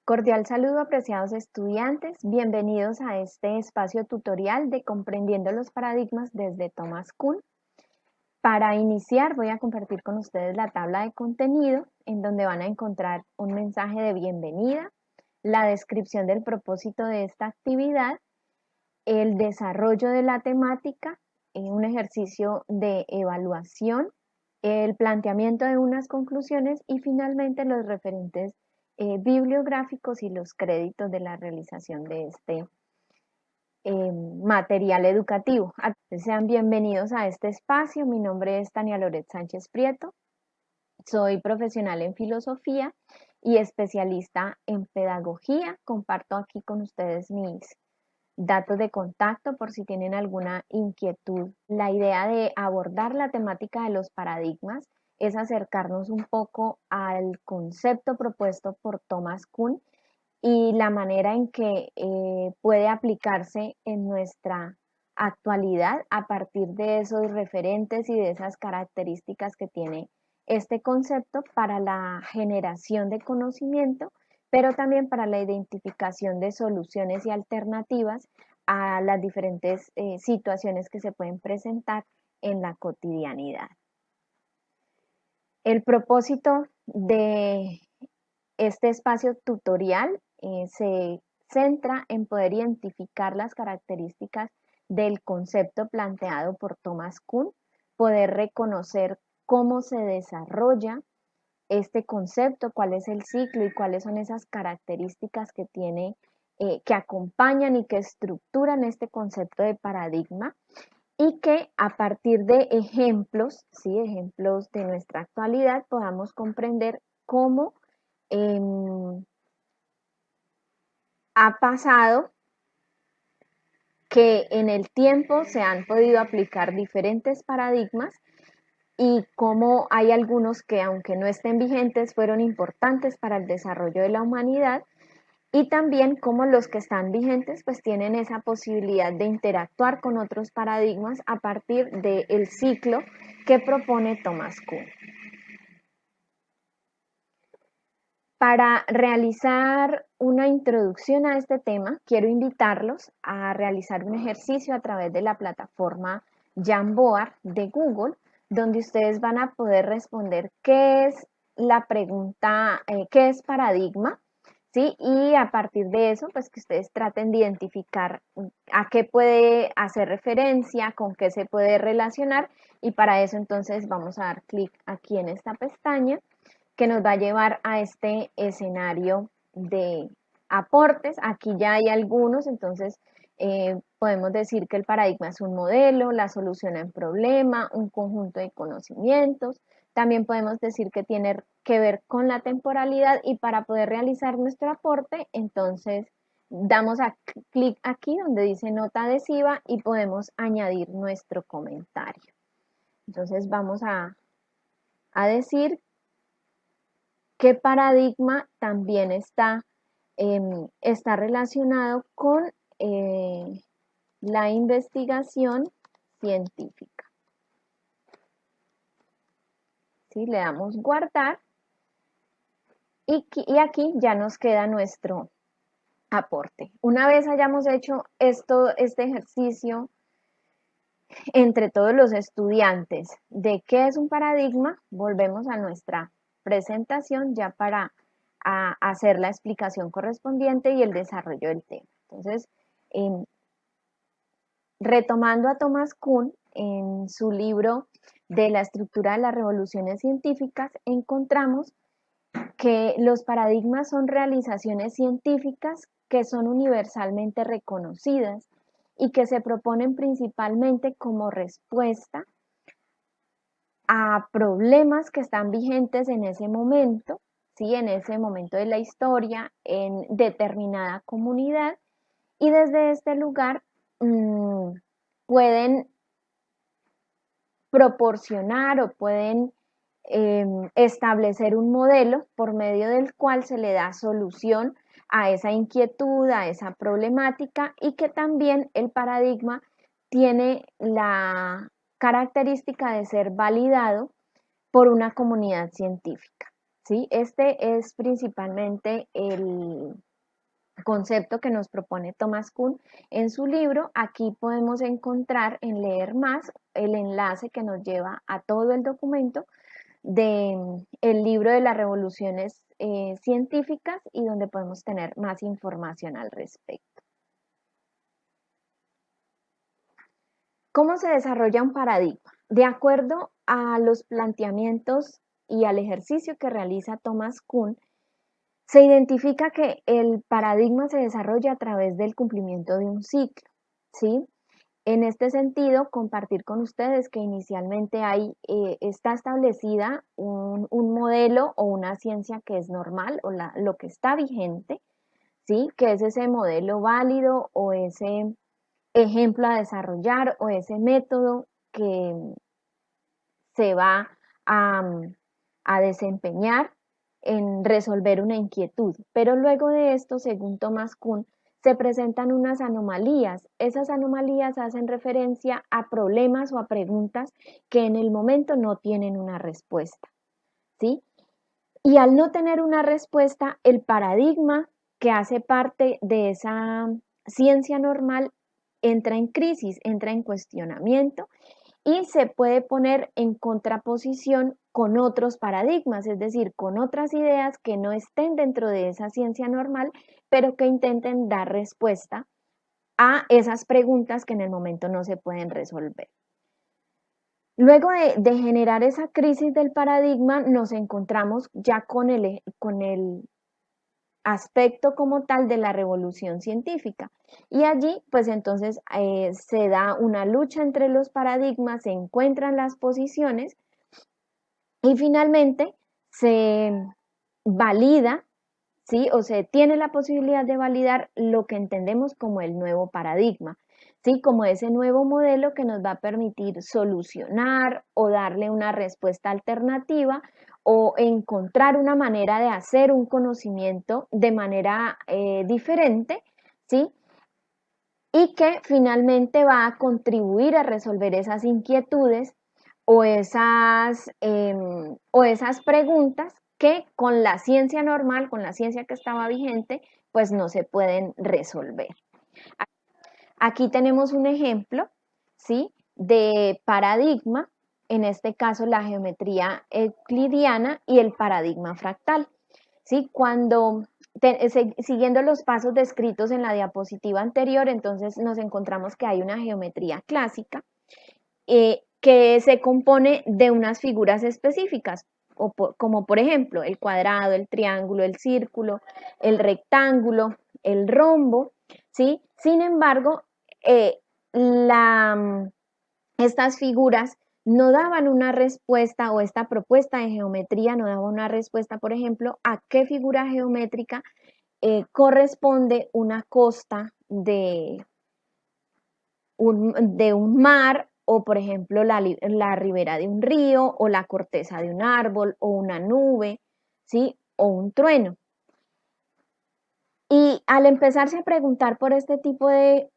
Cordial saludo, apreciados estudiantes. Bienvenidos a este espacio tutorial de Comprendiendo los Paradigmas desde Thomas Kuhn. Para iniciar, voy a compartir con ustedes la tabla de contenido, en donde van a encontrar un mensaje de bienvenida, la descripción del propósito de esta actividad, el desarrollo de la temática, un ejercicio de evaluación, el planteamiento de unas conclusiones y finalmente los referentes bibliográficos y los créditos de la realización de este material educativo. Sean bienvenidos a este espacio. Mi nombre es Tania Loret Sánchez Prieto. Soy profesional en filosofía y especialista en pedagogía. Comparto aquí con ustedes mis datos de contacto por si tienen alguna inquietud. La idea de abordar la temática de los paradigmas es acercarnos un poco al concepto propuesto por Thomas Kuhn y la manera en que puede aplicarse en nuestra actualidad a partir de esos referentes y de esas características que tiene este concepto para la generación de conocimiento, pero también para la identificación de soluciones y alternativas a las diferentes situaciones que se pueden presentar en la cotidianidad. El propósito de este espacio tutorial se centra en poder identificar las características del concepto planteado por Thomas Kuhn, poder reconocer cómo se desarrolla este concepto, cuál es el ciclo y cuáles son esas características que tiene, que acompañan y que estructuran este concepto de paradigma y que a partir de ejemplos, ¿sí? Ejemplos de nuestra actualidad, podamos comprender cómo ha pasado que en el tiempo se han podido aplicar diferentes paradigmas y cómo hay algunos que, aunque no estén vigentes, fueron importantes para el desarrollo de la humanidad y también cómo los que están vigentes pues tienen esa posibilidad de interactuar con otros paradigmas a partir del ciclo que propone Thomas Kuhn. Para realizar una introducción a este tema, quiero invitarlos a realizar un ejercicio a través de la plataforma Jamboard de Google, donde ustedes van a poder responder qué es la pregunta, qué es paradigma, ¿sí? Y a partir de eso, pues que ustedes traten de identificar a qué puede hacer referencia, con qué se puede relacionar, y para eso entonces vamos a dar clic aquí en esta pestaña que nos va a llevar a este escenario de aportes. Aquí ya hay algunos, entonces podemos decir que el paradigma es un modelo, la solución a un problema, un conjunto de conocimientos. También podemos decir que tiene que ver con la temporalidad y para poder realizar nuestro aporte, entonces damos a clic aquí donde dice nota adhesiva y podemos añadir nuestro comentario. Entonces vamos a decir qué paradigma también está relacionado con la investigación científica. ¿Sí? Le damos guardar y aquí ya nos queda nuestro aporte. Una vez hayamos hecho este ejercicio entre todos los estudiantes de qué es un paradigma, volvemos a nuestra presentación ya para hacer la explicación correspondiente y el desarrollo del tema. Entonces, retomando a Thomas Kuhn, en su libro de la estructura de las revoluciones científicas, encontramos que los paradigmas son realizaciones científicas que son universalmente reconocidas y que se proponen principalmente como respuesta a problemas que están vigentes en ese momento, ¿sí? En ese momento de la historia, en determinada comunidad, y desde este lugar pueden proporcionar o pueden establecer un modelo por medio del cual se le da solución a esa inquietud, a esa problemática y que también el paradigma tiene la característica de ser validado por una comunidad científica. ¿sí? Este es principalmente el concepto que nos propone Thomas Kuhn en su libro. Aquí podemos encontrar en Leer Más el enlace que nos lleva a todo el documento de el libro de las revoluciones científicas y donde podemos tener más información al respecto. ¿Cómo se desarrolla un paradigma? De acuerdo a los planteamientos y al ejercicio que realiza Thomas Kuhn, se identifica que el paradigma se desarrolla a través del cumplimiento de un ciclo, ¿sí? En este sentido, compartir con ustedes que inicialmente está establecida un modelo o una ciencia que es normal o lo que está vigente, ¿sí? Que es ese modelo válido o ese ejemplo a desarrollar o ese método que se va a, a desempeñar en resolver una inquietud. Pero luego de esto, según Thomas Kuhn, se presentan unas anomalías. Esas anomalías hacen referencia a problemas o a preguntas que en el momento no tienen una respuesta, ¿sí? Y al no tener una respuesta, el paradigma que hace parte de esa ciencia normal entra en crisis, entra en cuestionamiento y se puede poner en contraposición con otros paradigmas, es decir, con otras ideas que no estén dentro de esa ciencia normal, pero que intenten dar respuesta a esas preguntas que en el momento no se pueden resolver. Luego de generar esa crisis del paradigma, nos encontramos ya con el aspecto como tal de la revolución científica. Y allí, pues entonces se da una lucha entre los paradigmas, se encuentran las posiciones y finalmente se valida, ¿sí? O se tiene la posibilidad de validar lo que entendemos como el nuevo paradigma, ¿sí? Como ese nuevo modelo que nos va a permitir solucionar o darle una respuesta alternativa o encontrar una manera de hacer un conocimiento de manera diferente, ¿sí? Y que finalmente va a contribuir a resolver esas inquietudes o esas preguntas que con la ciencia normal, con la ciencia que estaba vigente, pues no se pueden resolver. Aquí tenemos un ejemplo, ¿sí? De paradigma, en este caso la geometría euclidiana y el paradigma fractal, ¿sí? Siguiendo los pasos descritos en la diapositiva anterior, entonces nos encontramos que hay una geometría clásica que se compone de unas figuras específicas, como por ejemplo el cuadrado, el triángulo, el círculo, el rectángulo, el rombo, ¿sí? Sin embargo, eh, la, estas figuras no daban una respuesta o esta propuesta de geometría no daba una respuesta, por ejemplo, a qué figura geométrica corresponde una costa de un mar o, por ejemplo, la ribera de un río o la corteza de un árbol o una nube, ¿sí? O un trueno. Y al empezarse a preguntar por este tipo de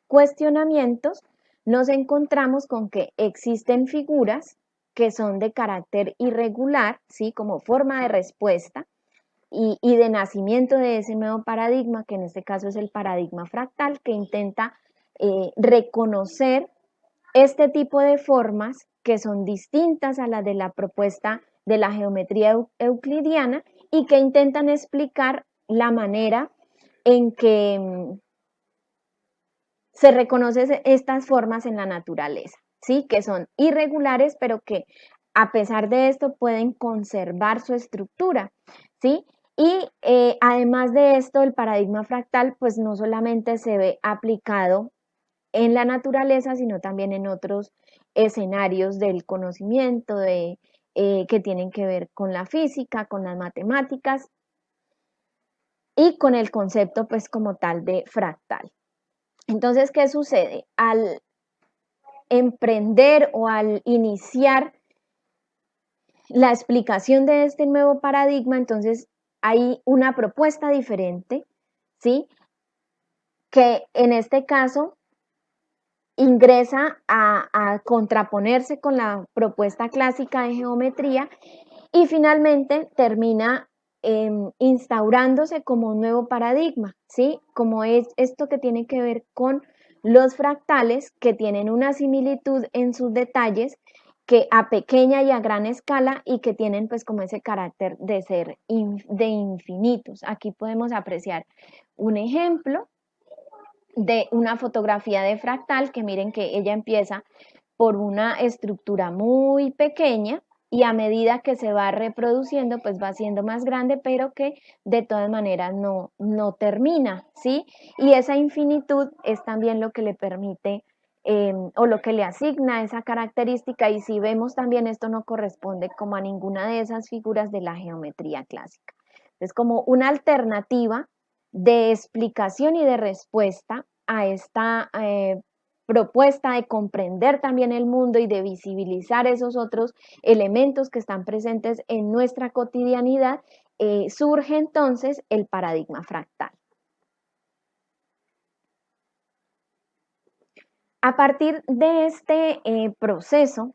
cuestionamientos, nos encontramos con que existen figuras que son de carácter irregular, ¿sí? Como forma de respuesta y de nacimiento de ese nuevo paradigma, que en este caso es el paradigma fractal, que intenta reconocer este tipo de formas que son distintas a las de la propuesta de la geometría euclidiana y que intentan explicar la manera en que se reconocen estas formas en la naturaleza, ¿sí? Que son irregulares, pero que a pesar de esto pueden conservar su estructura, ¿sí? Y además de esto, el paradigma fractal, pues no solamente se ve aplicado en la naturaleza, sino también en otros escenarios del conocimiento que tienen que ver con la física, con las matemáticas y con el concepto pues como tal de fractal. Entonces, ¿qué sucede? Al emprender o al iniciar la explicación de este nuevo paradigma, entonces hay una propuesta diferente, ¿sí? Que en este caso ingresa a contraponerse con la propuesta clásica de geometría Y finalmente termina instaurándose como un nuevo paradigma, ¿sí? Como es esto que tiene que ver con los fractales que tienen una similitud en sus detalles que a pequeña y a gran escala y que tienen pues como ese carácter de ser de infinitos. Aquí podemos apreciar un ejemplo de una fotografía de fractal que miren que ella empieza por una estructura muy pequeña y a medida que se va reproduciendo, pues va siendo más grande, pero que de todas maneras no termina, ¿sí? Y esa infinitud es también lo que le permite o lo que le asigna esa característica. Y si vemos también esto no corresponde como a ninguna de esas figuras de la geometría clásica. Es como una alternativa de explicación y de respuesta a esta propuesta de comprender también el mundo y de visibilizar esos otros elementos que están presentes en nuestra cotidianidad, surge entonces el paradigma fractal. A partir de este proceso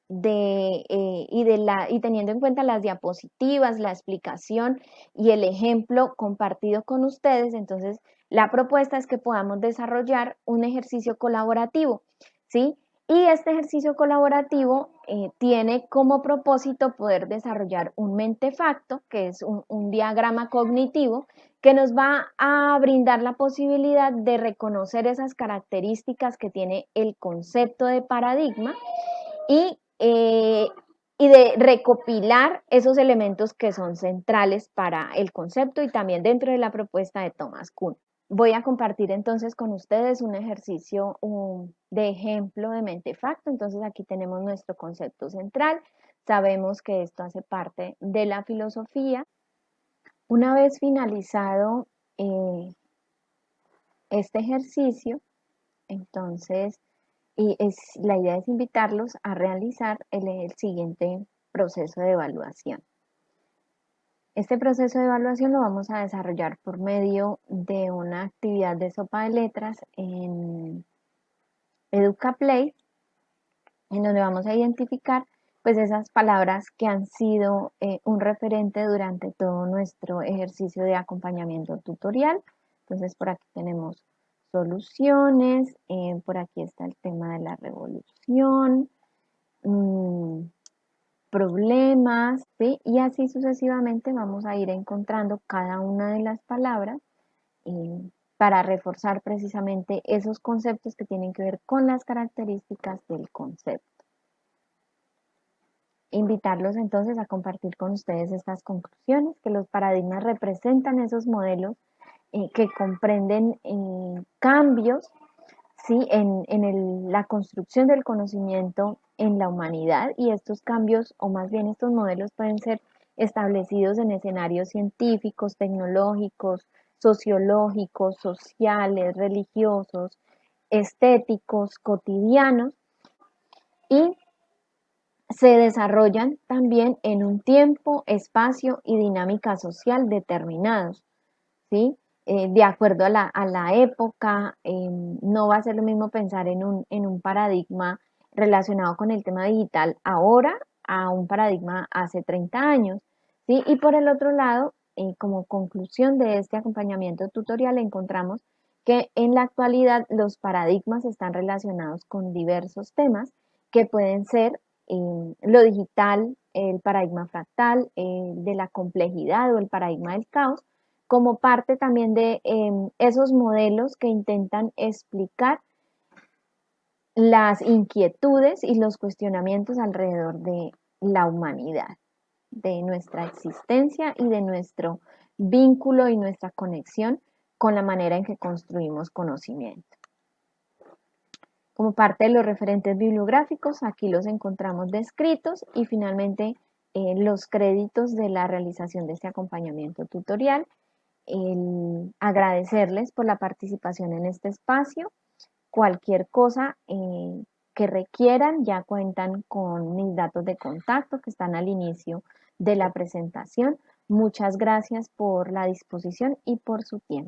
y teniendo en cuenta las diapositivas, la explicación y el ejemplo compartido con ustedes, entonces la propuesta es que podamos desarrollar un ejercicio colaborativo, ¿sí? Y este ejercicio colaborativo tiene como propósito poder desarrollar un mentefacto, que es un diagrama cognitivo, que nos va a brindar la posibilidad de reconocer esas características que tiene el concepto de paradigma y de recopilar esos elementos que son centrales para el concepto y también dentro de la propuesta de Thomas Kuhn. Voy a compartir entonces con ustedes un ejercicio de ejemplo de mentefacto. Entonces aquí tenemos nuestro concepto central. Sabemos que esto hace parte de la filosofía. Una vez finalizado este ejercicio, entonces la idea es invitarlos a realizar el siguiente proceso de evaluación. Este proceso de evaluación lo vamos a desarrollar por medio de una actividad de sopa de letras en EducaPlay, en donde vamos a identificar pues esas palabras que han sido un referente durante todo nuestro ejercicio de acompañamiento tutorial. Entonces por aquí tenemos soluciones, por aquí está el tema de la revolución, problemas, ¿sí? Y así sucesivamente vamos a ir encontrando cada una de las palabras para reforzar precisamente esos conceptos que tienen que ver con las características del concepto. Invitarlos entonces a compartir con ustedes estas conclusiones, que los paradigmas representan esos modelos que comprenden cambios, ¿sí? en la construcción del conocimiento en la humanidad, y estos cambios, o más bien estos modelos, pueden ser establecidos en escenarios científicos, tecnológicos, sociológicos, sociales, religiosos, estéticos, cotidianos, y se desarrollan también en un tiempo, espacio y dinámica social determinados, ¿sí? De acuerdo a la época, no va a ser lo mismo pensar en un paradigma relacionado con el tema digital ahora a un paradigma hace 30 años, ¿sí? Y por el otro lado, como conclusión de este acompañamiento tutorial, encontramos que en la actualidad los paradigmas están relacionados con diversos temas que pueden ser lo digital, el paradigma fractal, de la complejidad o el paradigma del caos, como parte también de esos modelos que intentan explicar las inquietudes y los cuestionamientos alrededor de la humanidad, de nuestra existencia y de nuestro vínculo y nuestra conexión con la manera en que construimos conocimiento. Como parte de los referentes bibliográficos, aquí los encontramos descritos, y finalmente los créditos de la realización de este acompañamiento tutorial. Agradecerles por la participación en este espacio. Cualquier cosa que requieran, ya cuentan con mis datos de contacto que están al inicio de la presentación. Muchas gracias por la disposición y por su tiempo.